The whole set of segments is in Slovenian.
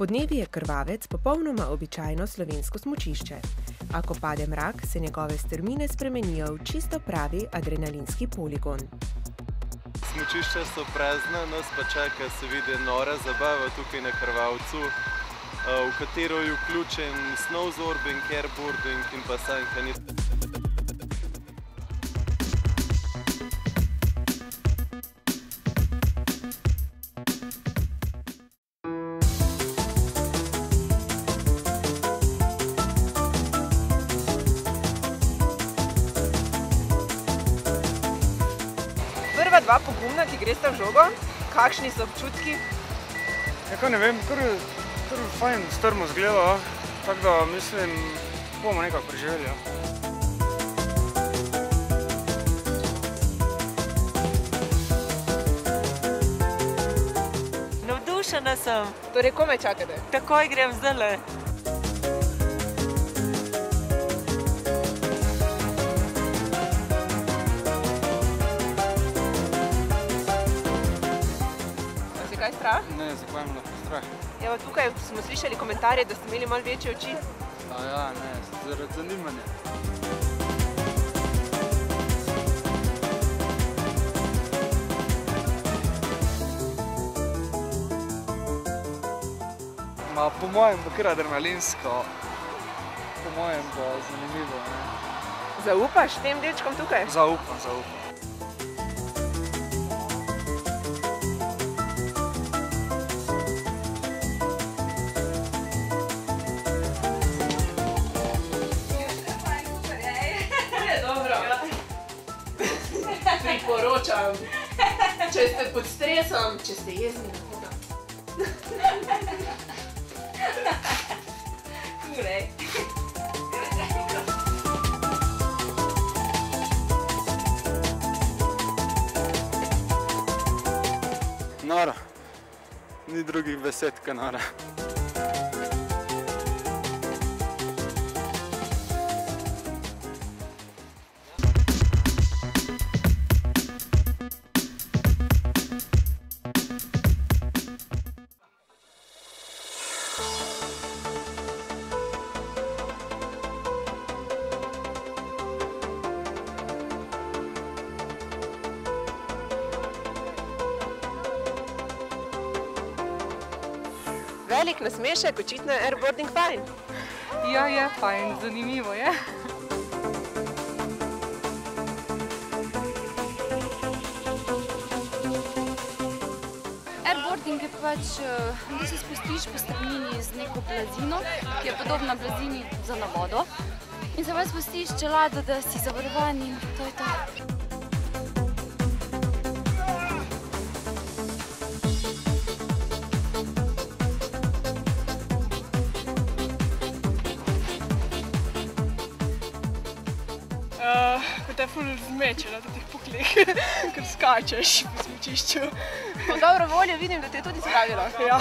Podnevi je Krvavec popolnoma običajno slovensko smučišče, a ko pade mrak, se njegove strmine spremenijo v čisto pravi adrenalinski poligon. Smučišča so prazna, nas pa čaka seveda nora zabava tukaj na Krvavcu, v katero je vključen snowzorbing, airboarding in pa sankanje. Prva dva pogumna, ki gresta v žogo, kakšni so občutki? Ja, ne vem, kar fajn strmo zgleda, tako da mislim, bomo nekako preživeli. Navdušena sem. Torej, kome čakate? Takoj grem zdajle. Kaj strah? Ne, zakaj imam lahko strah? Evo, tukaj smo slišali komentarje, da ste imeli malo večje oči. Ja, ne, zaradi zanimanja. Po mojem bo kar adrenalinsko, po mojem bo zanimivo. Zaupaš tem dečkom tukaj? Zaupam. Priporočam, če ste pod stresom, če ste jezni na voda. Nora, ni drugih besed kot nora. Velik nasmešek, očitno je airboarding fajn. Ja, je fajn, zanimivo je. Airboarding je pač, da se spustiš po strmini z neko blazino, ki je podobna blazini za na vodo. In se pa spustiš čelado, da si zavarovan in to je to. Ko te ful zmeče na teh puklih, ker skačeš po smučišču. Po dobro voljo vidim, da te je tudi spravilo. Ja.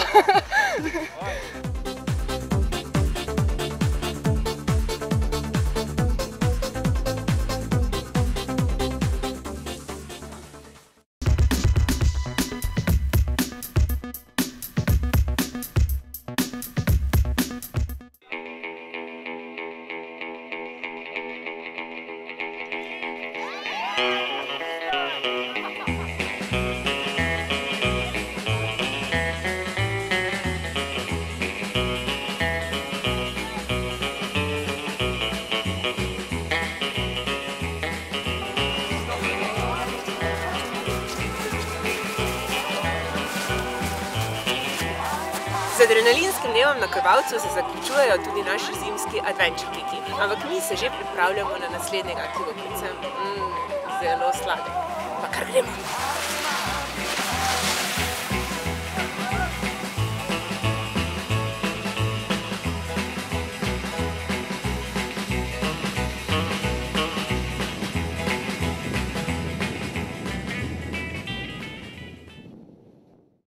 Z adrenalinskim dnevom na Krvavcu se zaključujejo tudi naši zimski adventure kiki. Ampak mi se že pripravljamo na naslednjega, ki bo predvsem zelo sladek. Pa kar gremo!